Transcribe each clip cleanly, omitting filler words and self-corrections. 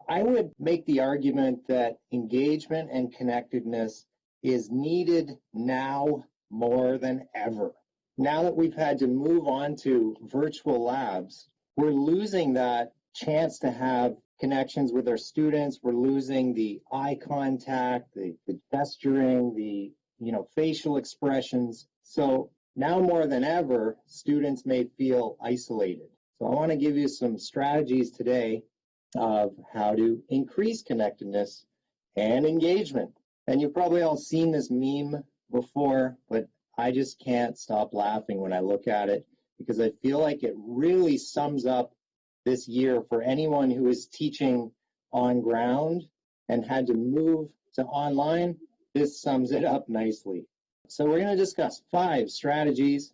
I would make the argument that engagement and connectedness is needed now more than ever. Now that we've had to move on to virtual labs, we're losing that chance to have connections with our students. We're losing the eye contact, the gesturing, the facial expressions. So now more than ever, students may feel isolated. So I want to give you some strategies today of how to increase connectedness and engagement. And you've probably all seen this meme before, but I just can't stop laughing when I look at it because I feel like it really sums up this year for anyone who is teaching on ground and had to move to online. This sums it up nicely. So we're going to discuss 5 strategies.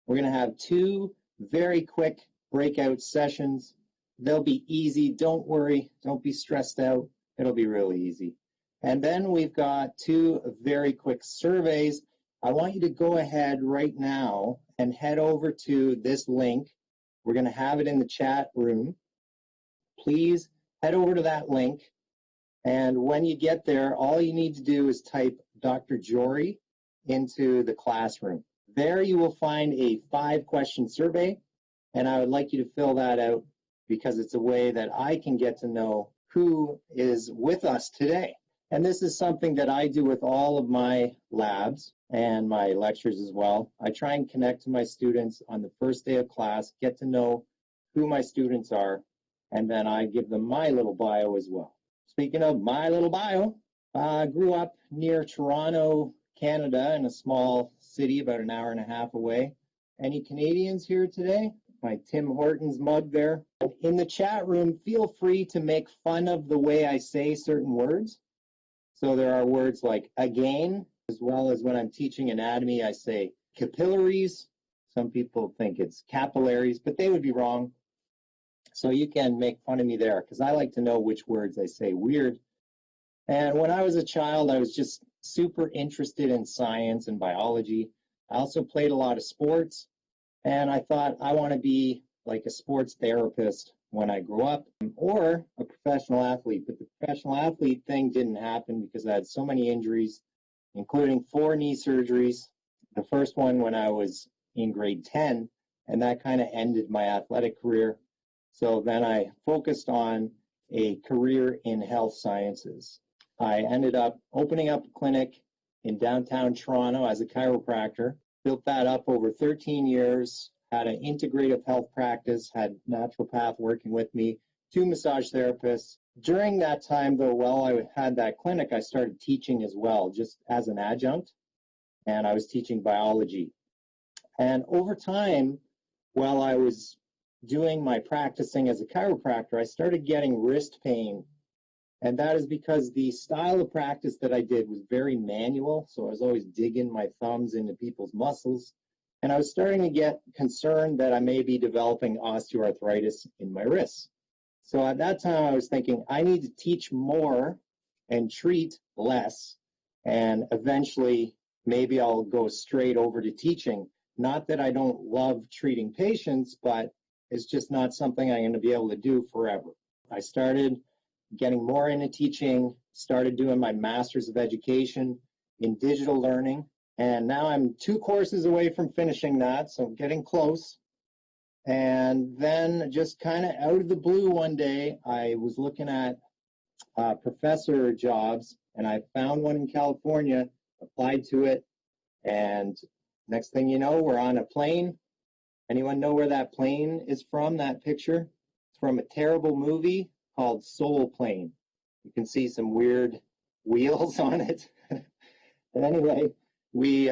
We're going to have 2 very quick breakout sessions. They'll be easy. Don't worry. Don't be stressed out. It'll be really easy. And then we've got 2 very quick surveys. I want you to go ahead right now and head over to this link. We're going to have it in the chat room. Please head over to that link. And when you get there, all you need to do is type Dr. Jory into the classroom. There you will find a 5-question survey. And I would like you to fill that out because it's a way that I can get to know who is with us today. And this is something that I do with all of my labs and my lectures as well. I try and connect to my students on the first day of class, get to know who my students are, and then I give them my little bio as well. Speaking of my little bio, I grew up near Toronto, Canada, in a small city about an hour and a half away. Any Canadians here today? My Tim Hortons mug there. In the chat room, feel free to make fun of the way I say certain words. So there are words like again, as well as when I'm teaching anatomy, I say capillaries. Some people think it's capillaries, but they would be wrong. So you can make fun of me there because I like to know which words I say weird. And when I was a child, I was just super interested in science and biology. I also played a lot of sports, and I thought I want to be like a sports therapist when I grew up or a professional athlete. But the professional athlete thing didn't happen because I had so many injuries, including 4 knee surgeries. The first one when I was in grade 10, and that kind of ended my athletic career. So then I focused on a career in health sciences. I ended up opening up a clinic in downtown Toronto as a chiropractor, built that up over 13 years, had an integrative health practice, had naturopath working with me, 2 massage therapists. During that time, though, while I had that clinic, I started teaching as well, just as an adjunct, and I was teaching biology. And over time, while I was doing my practicing as a chiropractor, I started getting wrist pain. And that is because the style of practice that I did was very manual. So I was always digging my thumbs into people's muscles. And I was starting to get concerned that I may be developing osteoarthritis in my wrists. So at that time, I was thinking, I need to teach more and treat less. And eventually, maybe I'll go straight over to teaching. Not that I don't love treating patients, but it's just not something I'm going to be able to do forever. I started getting more into teaching, started doing my Master's of Education in digital learning, and now I'm 2 courses away from finishing that, so I'm getting close. And then just kind of out of the blue one day, I was looking at professor jobs, and I found one in California, applied to it, and next thing you know, we're on a plane. Anyone know where that plane is from, that picture? It's from a terrible movie called Soul Plane. You can see some weird wheels on it. But anyway, we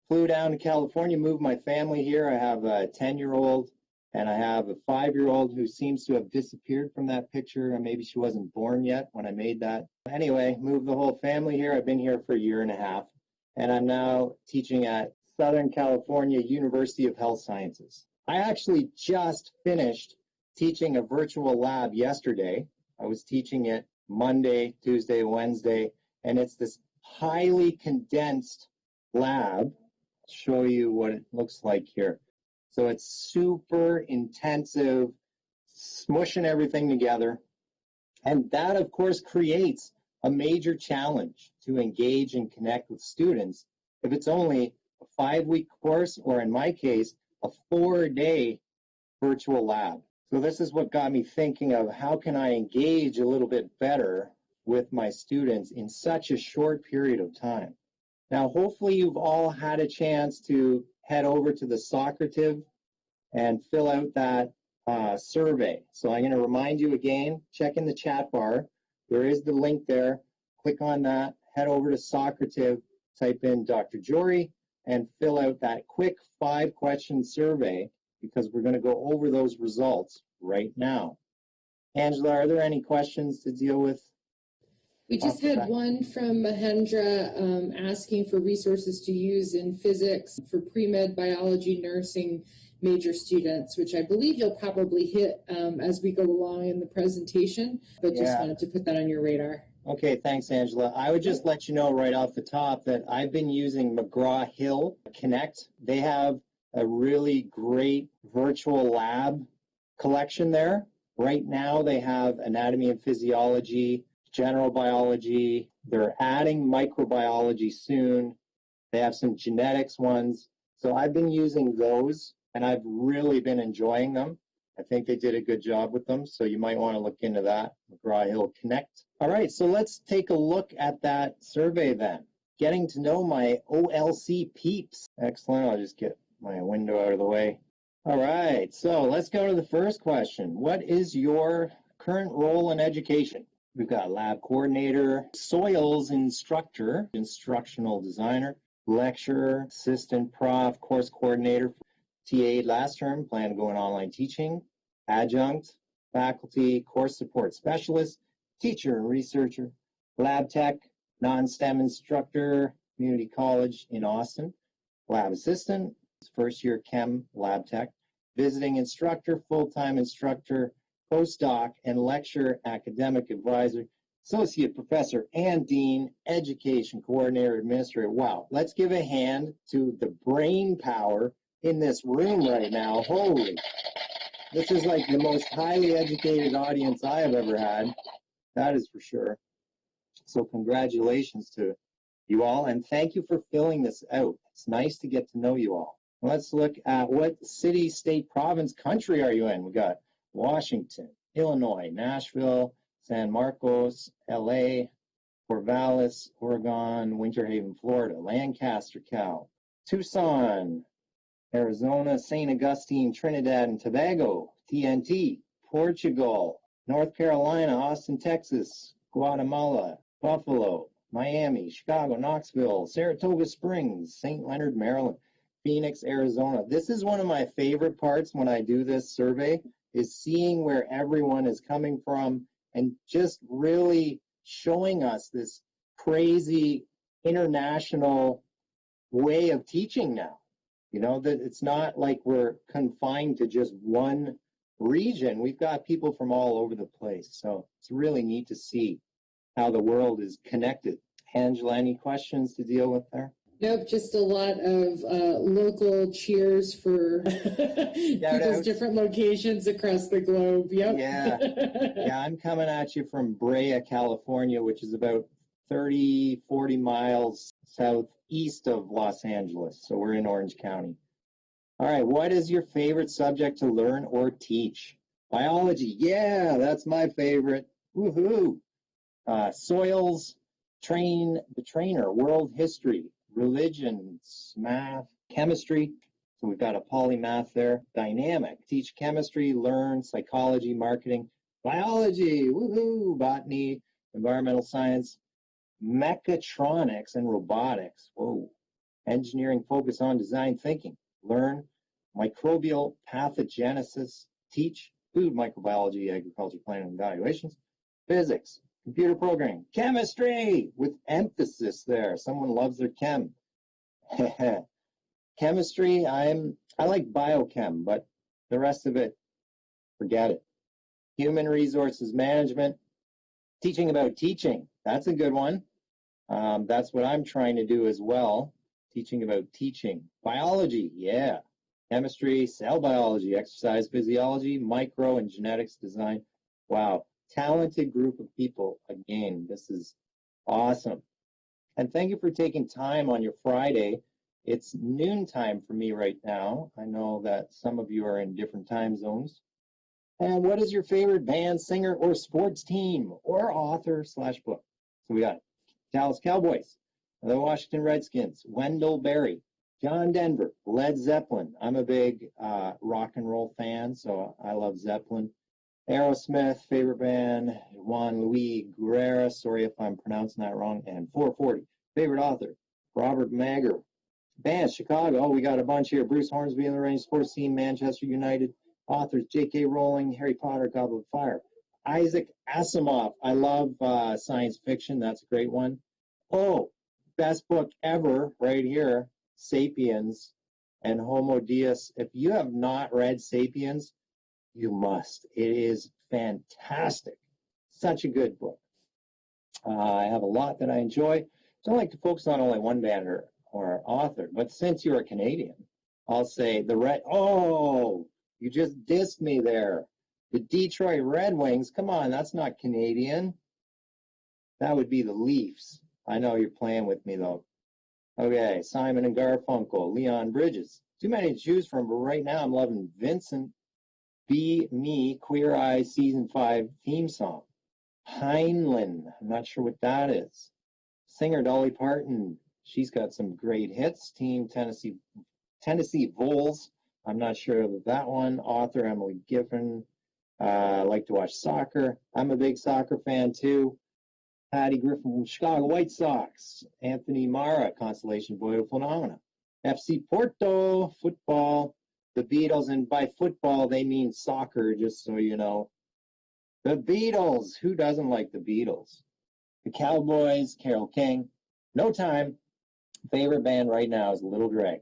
flew down to California, moved my family here. I have a 10-year-old and I have a 5-year-old who seems to have disappeared from that picture, and maybe she wasn't born yet when I made that. Anyway, moved the whole family here. I've been here for a year and a half, and I'm now teaching at Southern California University of Health Sciences. I actually just finished teaching a virtual lab yesterday. I was teaching it Monday, Tuesday, Wednesday, and it's this highly condensed lab. I'll show you what it looks like here. So it's super intensive, smushing everything together. And that, of course, creates a major challenge to engage and connect with students if it's only a 5-week course, or in my case, a 4-day virtual lab. So this is what got me thinking of how can I engage a little bit better with my students in such a short period of time. Now, hopefully you've all had a chance to head over to the Socrative and fill out that survey. So I'm going to remind you again, check in the chat bar. There is the link there. Click on that, head over to Socrative, type in Dr. Jory, and fill out that quick 5-question survey, because we're going to go over those results right now. Angela, are there any questions to deal with? We just had one from Mahendra asking for resources to use in physics for pre-med, biology, nursing major students, which I believe you'll probably hit as we go along in the presentation, but just wanted to put that on your radar. Okay, thanks, Angela. I would just let you know right off the top that I've been using McGraw-Hill Connect. They have a really great virtual lab collection there. Right now they have anatomy and physiology, general biology. They're adding microbiology soon. They have some genetics ones. So I've been using those, and I've really been enjoying them. I think they did a good job with them, so you might want to look into that, McGraw-Hill Connect. All right, so let's take a look at that survey then. Getting to know my OLC peeps. Excellent. I'll just get my window out of the way. All right, so let's go to the first question. What is your current role in education? We've got lab coordinator, soils instructor, instructional designer, lecturer, assistant prof, course coordinator, TA last term, plan to go in online teaching, adjunct, faculty, course support specialist, teacher and researcher, lab tech, non-STEM instructor, community college in Austin, lab assistant, first year chem lab tech, visiting instructor, full-time instructor, postdoc and lecturer, academic advisor, associate professor and dean, education coordinator, administrator. Wow, let's give a hand to the brain power in this room right now. Holy, this is like the most highly educated audience I have ever had. That is for sure. So congratulations to you all, and thank you for filling this out. It's nice to get to know you all. Let's look at what city, state, province, country are you in? We got Washington, Illinois, Nashville, San Marcos, LA, Corvallis, Oregon, Winter Haven, Florida, Lancaster, Cal, Tucson, Arizona, St. Augustine, Trinidad and Tobago, TNT, Portugal, North Carolina, Austin, Texas, Guatemala, Buffalo, Miami, Chicago, Knoxville, Saratoga Springs, St. Leonard, Maryland, Phoenix, Arizona. This is one of my favorite parts when I do this survey, is seeing where everyone is coming from and just really showing us this crazy international way of teaching now. You know, that it's not like we're confined to just one region. We've got people from all over the place. So it's really neat to see how the world is connected. Angela, any questions to deal with there? Nope, just a lot of local cheers for people's different locations across the globe. Yep. Yeah, I'm coming at you from Brea, California, which is about 30, 40 miles southeast of Los Angeles. So we're in Orange County. All right, what is your favorite subject to learn or teach? Biology. Yeah, that's my favorite. Woohoo. Soils, the trainer, world history, religions, math, chemistry. So we've got a polymath there. Dynamic, teach chemistry, learn, psychology, marketing, biology, woohoo, botany, environmental science, mechatronics and robotics. Whoa. Engineering, focus on design thinking, learn, microbial pathogenesis, teach, food microbiology, agriculture, planning and evaluations, physics, computer programming, chemistry, with emphasis there. Someone loves their chem. Chemistry, I like biochem, but the rest of it, forget it. Human resources management, teaching about teaching. That's a good one. That's what I'm trying to do as well. Teaching about teaching. Biology, yeah. Chemistry, cell biology, exercise physiology, micro and genetics design. Wow. talented group of people. Again, this is awesome. And thank you for taking time on your Friday. It's noontime for me right now. I know that some of you are in different time zones. And what is your favorite band, singer, or sports team, or author / book? So we got Dallas Cowboys, the Washington Redskins, Wendell Berry, John Denver, Led Zeppelin. I'm a big rock and roll fan, so I love Zeppelin. Aerosmith, favorite band, Juan Luis Guerra, sorry if I'm pronouncing that wrong, and 440. Favorite author, Robert Mager. Band, Chicago, oh, we got a bunch here. Bruce Hornsby and the Range Sports Team, Manchester United. Authors, J.K. Rowling, Harry Potter, Goblet of Fire. Isaac Asimov, I love science fiction, that's a great one. Oh, best book ever, right here, Sapiens and Homo Deus. If you have not read Sapiens, you must. It is fantastic. Such a good book. I have a lot that I enjoy. So I like to focus on only one band or author. But since you're a Canadian, I'll say oh, you just dissed me there. The Detroit Red Wings, come on, that's not Canadian. That would be the Leafs. I know you're playing with me, though. Okay, Simon and Garfunkel, Leon Bridges. Too many to choose from, but right now I'm loving Vincent Be Me, Queer Eye Season 5 theme song. Heinlein, I'm not sure what that is. Singer Dolly Parton, she's got some great hits. Team Tennessee Vols, I'm not sure of that one. Author Emily Giffen, I like to watch soccer. I'm a big soccer fan too. Patty Griffin from Chicago White Sox. Anthony Mara, Constellation Voidal Phenomena. FC Porto, football. The Beatles, and by football, they mean soccer, just so you know. The Beatles, who doesn't like the Beatles? The Cowboys, Carole King. No Time. Favorite band right now is Little Drag.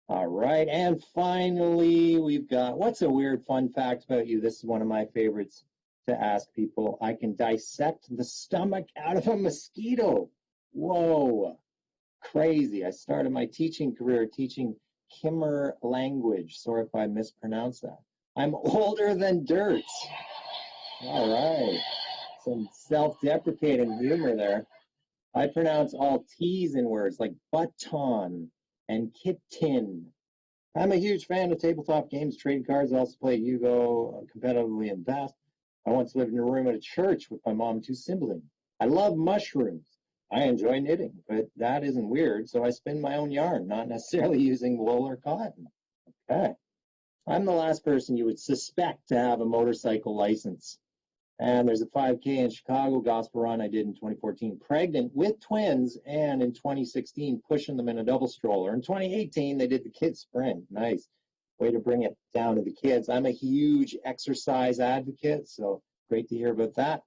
All right, and finally, we've got, what's a weird fun fact about you? This is one of my favorites to ask people. I can dissect the stomach out of a mosquito. Whoa, crazy. I started my teaching career teaching Khmer language. Sorry if I mispronounced that. I'm older than dirt. All right, some self-deprecating humor there. I pronounce all T's in words like button and kitten. I'm a huge fan of tabletop games, trading cards. I also play Yu-Gi-Oh! Competitively and fast. I once lived in a room at a church with my mom and 2 siblings. I love mushrooms. I enjoy knitting, but that isn't weird, so I spin my own yarn, not necessarily using wool or cotton. Okay. I'm the last person you would suspect to have a motorcycle license. And there's a 5K in Chicago, gospel run I did in 2014, pregnant with twins, and in 2016, pushing them in a double stroller. In 2018, they did the kids sprint. Nice. Way to bring it down to the kids. I'm a huge exercise advocate, so great to hear about that.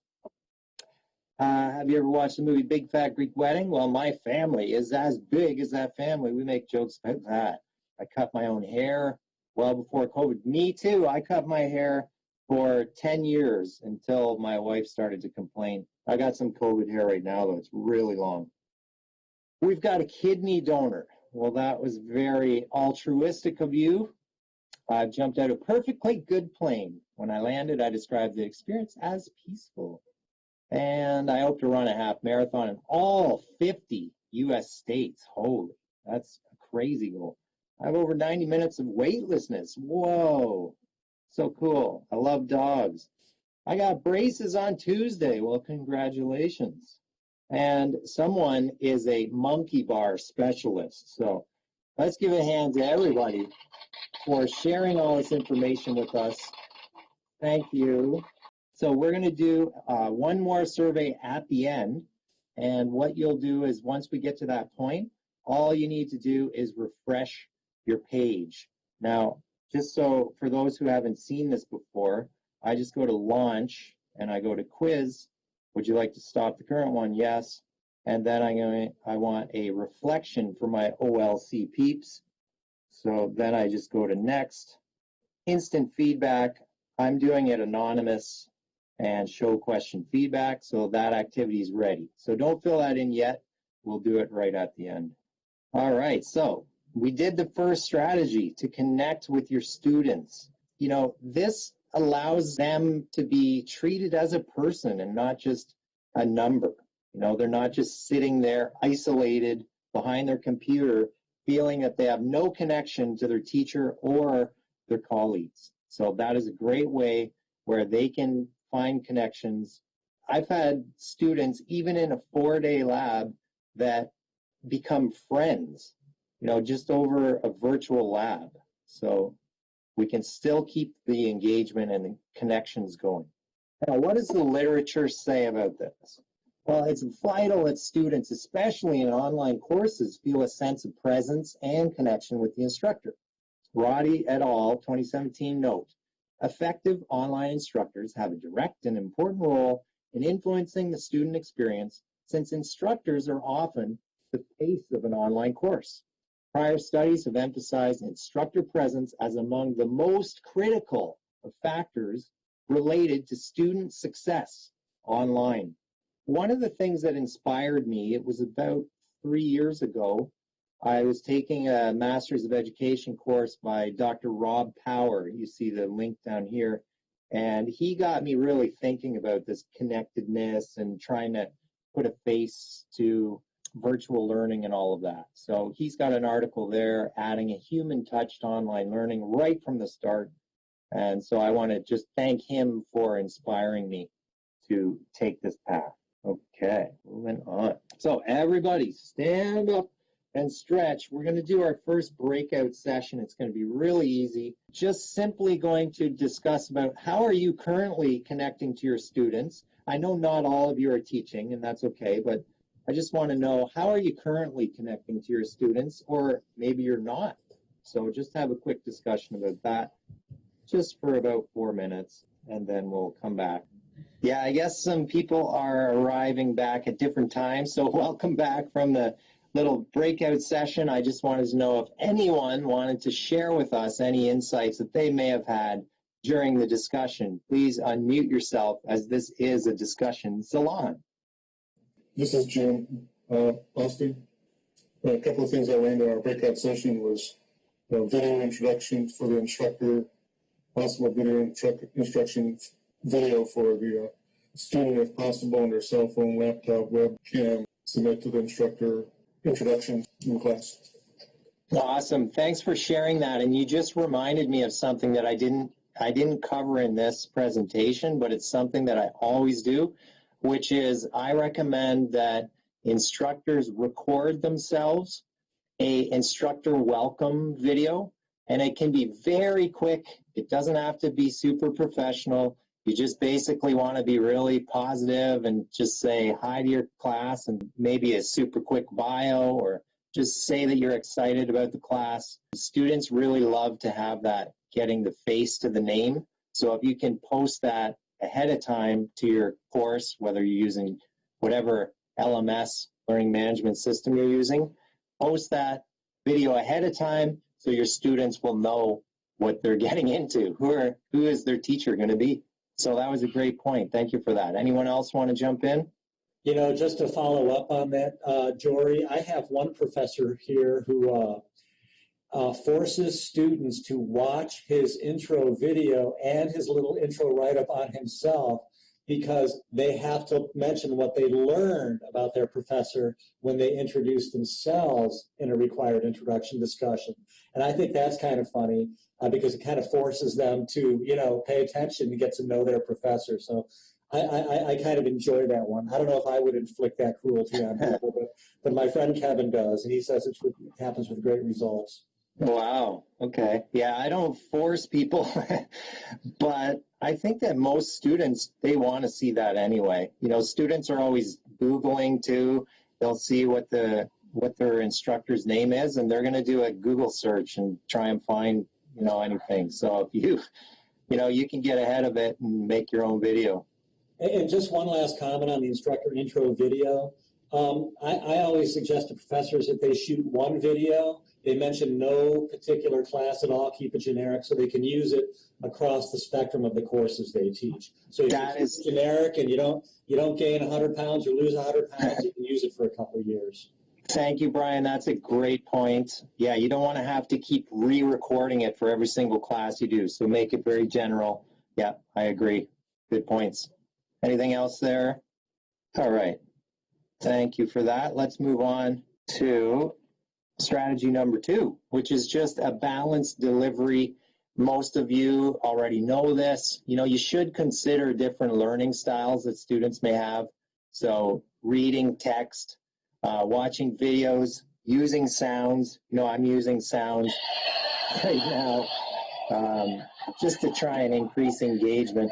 Have you ever watched the movie Big Fat Greek Wedding? Well, my family is as big as that family. We make jokes about that. I cut my own hair well before COVID. Me too. I cut my hair for 10 years until my wife started to complain. I got some COVID hair right now, though. It's really long. We've got a kidney donor. Well, that was very altruistic of you. I jumped out a perfectly good plane. When I landed, I described the experience as peaceful. And I hope to run a half marathon in all 50 U.S. states. Holy, that's a crazy goal. I have over 90 minutes of weightlessness. Whoa. So cool. I love dogs. I got braces on Tuesday. Well, congratulations. And someone is a monkey bar specialist. So let's give a hand to everybody for sharing all this information with us. Thank you. So we're going to do one more survey at the end. And what you'll do is once we get to that point, all you need to do is refresh your page. Now, just so for those who haven't seen this before, I just go to launch and I go to quiz. Would you like to stop the current one? Yes. And then I want a reflection for my OLC peeps. So then I just go to next. Instant feedback. I'm doing it anonymous and show question feedback. So that activity is ready. So don't fill that in yet. We'll do it right at the end. All right. So we did the first strategy to connect with your students. You know, this allows them to be treated as a person and not just a number. They're not just sitting there isolated behind their computer, feeling that they have no connection to their teacher or their colleagues. So that is a great way where they can find connections. I've had students, even in a 4-day lab, that become friends, just over a virtual lab. So we can still keep the engagement and the connections going. Now, what does the literature say about this? Well, it's vital that students, especially in online courses, feel a sense of presence and connection with the instructor. Roddy et al., 2017 note, effective online instructors have a direct and important role in influencing the student experience, since instructors are often the face of an online course. Prior studies have emphasized instructor presence as among the most critical of factors related to student success online. One of the things that inspired me, it was about 3 years ago, I was taking a Master's of Education course by Dr. Rob Power. You see the link down here. And he got me really thinking about this connectedness and trying to put a face to virtual learning and all of that. So he's got an article there adding a human touch to online learning right from the start. And so I want to just thank him for inspiring me to take this path. Okay, moving on. So everybody stand up and stretch. We're going to do our first breakout session. It's going to be really easy. Just simply going to discuss about how are you currently connecting to your students. I know not all of you are teaching, and that's okay, but I just want to know, how are you currently connecting to your students, or maybe you're not. So just have a quick discussion about that, just for about 4 minutes, and then we'll come back. Yeah, I guess some people are arriving back at different times, so welcome back from the little breakout session. I just wanted to know if anyone wanted to share with us any insights that they may have had during the discussion. Please unmute yourself, as this is a discussion salon. This is Jim Austin. A couple of things I learned in our breakout session was video introduction for the instructor, possible video instruction video for the student if possible on their cell phone, laptop, webcam, submit to the instructor introduction in class. Awesome. Thanks for sharing that. And you just reminded me of something that I didn't cover in this presentation, but it's something that I always do, which is I recommend that instructors record themselves a instructor welcome video, and it can be very quick. It doesn't have to be super professional. You just basically want to be really positive and just say hi to your class and maybe a super quick bio, or just say that you're excited about the class. Students really love to have that, getting the face to the name. So if you can post that ahead of time to your course, whether you're using whatever LMS, learning management system you're using, post that video ahead of time so your students will know what they're getting into. Who is their teacher going to be? So that was a great point. Thank you for that. Anyone else want to jump in? Just to follow up on that, Jory, I have one professor here who forces students to watch his intro video and his little intro write-up on himself, because they have to mention what they learned about their professor when they introduce themselves in a required introduction discussion. And I think that's kind of funny because it kind of forces them to, pay attention and get to know their professor. So I kind of enjoy that one. I don't know if I would inflict that cruelty on people, but my friend Kevin does, and he says it happens with great results. Wow. Okay. Yeah, I don't force people, but I think that most students, they want to see that anyway. Students are always Googling too. They'll see what their instructor's name is, and they're going to do a Google search and try and find, anything. So if you can get ahead of it and make your own video. And just one last comment on the instructor intro video. I always suggest to professors that they shoot one video. They mention no particular class at all, keep it generic so they can use it across the spectrum of the courses they teach. So if it's generic and you don't gain 100 pounds or lose 100 pounds, you can use it for a couple of years. Thank you, Brian. That's a great point. Yeah, you don't want to have to keep re-recording it for every single class you do. So make it very general. Yeah, I agree. Good points. Anything else there? All right. Thank you for that. Let's move on to strategy number 2, which is just a balanced delivery. Most of you already know this. You know, you should consider different learning styles that students may have. So reading text, watching videos, using sounds. You know, I'm using sounds right now just to try and increase engagement.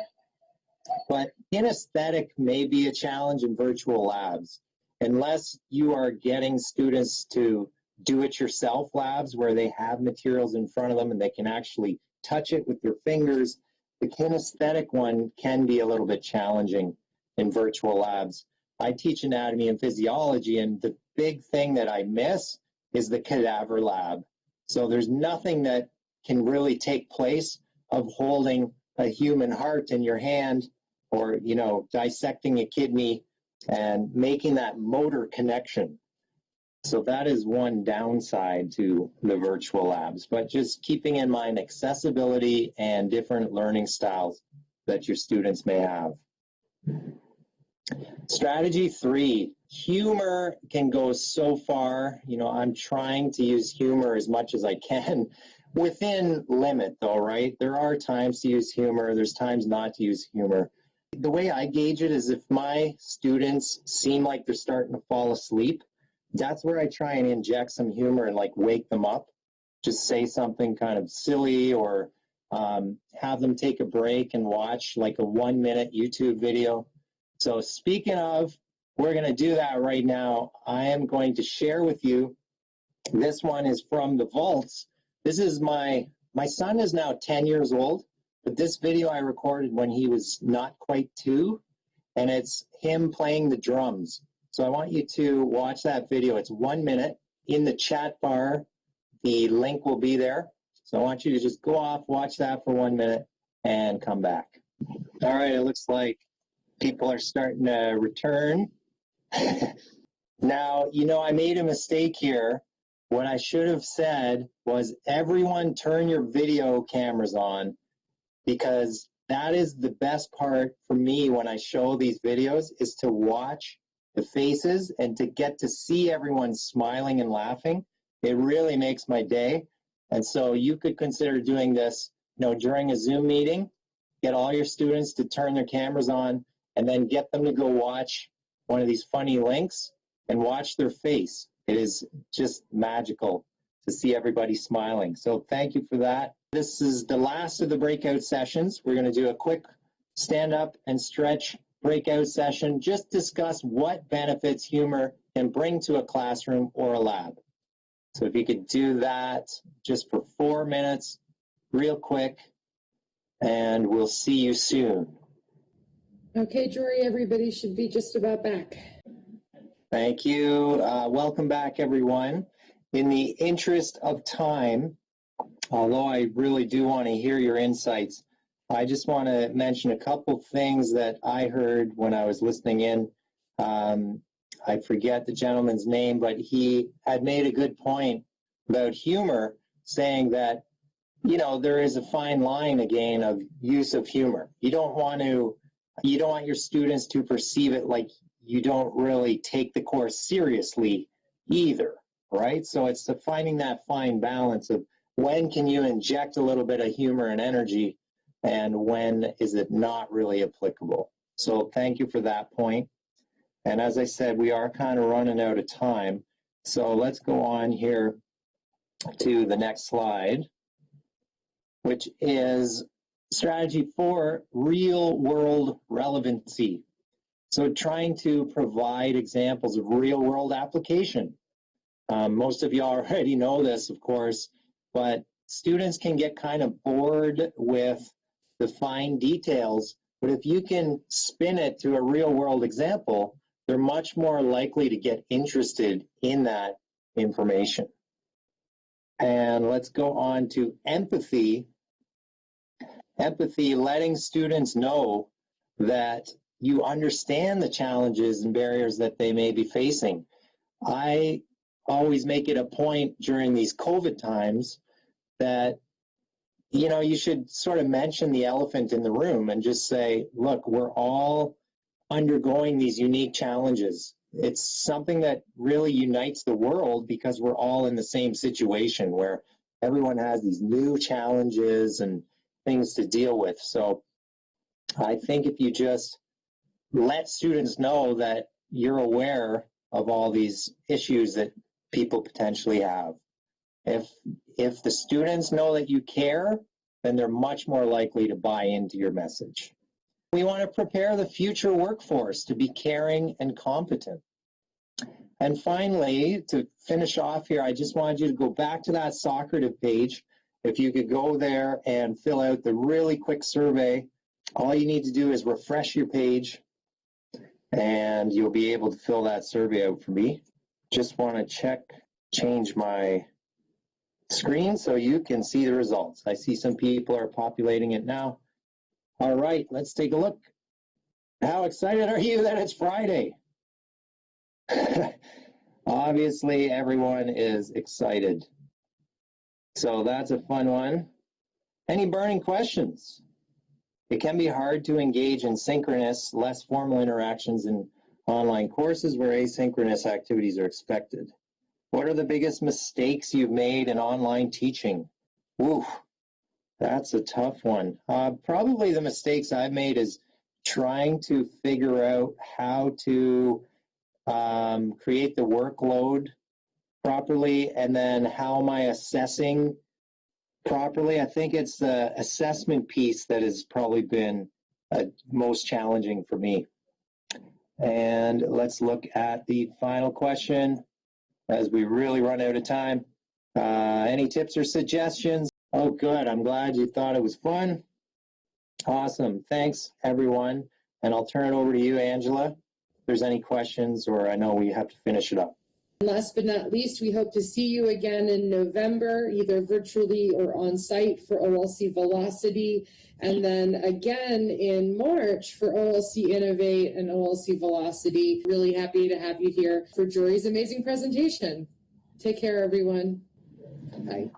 But kinesthetic may be a challenge in virtual labs. Unless you are getting students to do-it-yourself labs where they have materials in front of them and they can actually touch it with their fingers, the kinesthetic one can be a little bit challenging in virtual labs. I teach anatomy and physiology, and the big thing that I miss is the cadaver lab. So there's nothing that can really take place of holding a human heart in your hand, or, you know, dissecting a kidney and making that motor connection. So that is one downside to the virtual labs, but just keeping in mind accessibility and different learning styles that your students may have. Strategy 3, humor can go so far. You know, I'm trying to use humor as much as I can within limit though, right? There are times to use humor, there's times not to use humor. The way I gauge it is if my students seem like they're starting to fall asleep, that's where I try and inject some humor and like wake them up. Just say something kind of silly, or have them take a break and watch like a 1-minute YouTube video. So speaking of, we're going to do that right now. I am going to share with you. This one is from the vaults. This is my son is now 10 years old, but this video I recorded when he was not quite 2, and it's him playing the drums. So I want you to watch that video. It's 1 minute. In the chat bar, the link will be there. So I want you to just go off, watch that for 1 minute, and come back. All right, it looks like people are starting to return. Now, you know, I made a mistake here. What I should have said was, everyone turn your video cameras on, because that is the best part for me when I show these videos, is to watch the faces and to get to see everyone smiling and laughing. It really makes my day. And so you could consider doing this, you know, during a Zoom meeting, get all your students to turn their cameras on, and then get them to go watch one of these funny links and watch their face. It is just magical to see everybody smiling. So thank you for that. This is the last of the breakout sessions. We're going to do a quick stand up and stretch breakout session, just discuss what benefits humor can bring to a classroom or a lab. So if you could do that just for 4 minutes, real quick, and we'll see you soon. Okay, Jory, everybody should be just about back. Thank you. Welcome back, everyone. In the interest of time, although I really do want to hear your insights, I just want to mention a couple things that I heard when I was listening in. I forget the gentleman's name, but he had made a good point about humor, saying that, you know, there is a fine line again of use of humor. You don't want your students to perceive it like you don't really take the course seriously either, right? So it's finding that fine balance of when can you inject a little bit of humor and energy, and when is it not really applicable. So thank you for that point. And as I said, we are kind of running out of time. So let's go on here to the next slide, which is strategy 4, real world relevancy. So trying to provide examples of real world application. Most of you already know this, of course, but students can get kind of bored with the fine details. But if you can spin it to a real world example, they're much more likely to get interested in that information. And let's go on to empathy. Empathy, letting students know that you understand the challenges and barriers that they may be facing. I always make it a point during these COVID times that you know, you should sort of mention the elephant in the room and just say, look, we're all undergoing these unique challenges. It's something that really unites the world because we're all in the same situation where everyone has these new challenges and things to deal with. So I think if you just let students know that you're aware of all these issues that people potentially have. If the students know that you care, then they're much more likely to buy into your message. We want to prepare the future workforce to be caring and competent. And finally, to finish off here, I just wanted you to go back to that Socrative page. If you could go there and fill out the really quick survey, all you need to do is refresh your page and you'll be able to fill that survey out for me. Just want to change my screen so you can see the results. I see some people are populating it now. All right, let's take a look. How excited are you that it's Friday? Obviously, everyone is excited. So that's a fun one. Any burning questions? It can be hard to engage in synchronous, less formal interactions in online courses where asynchronous activities are expected. What are the biggest mistakes you've made in online teaching? Ooh, that's a tough one. Probably the mistakes I've made is trying to figure out how to create the workload properly, and then how am I assessing properly. I think it's the assessment piece that has probably been most challenging for me. And let's look at the final question as we really run out of time. Any tips or suggestions? Oh, good. I'm glad you thought it was fun. Awesome. Thanks, everyone. And I'll turn it over to you, Angela, if there's any questions, or I know we have to finish it up. Last but not least, we hope to see you again in November, either virtually or on site for OLC Velocity, and then again in March for OLC Innovate and OLC Velocity. Really happy to have you here for Jory's amazing presentation. Take care, everyone. Bye.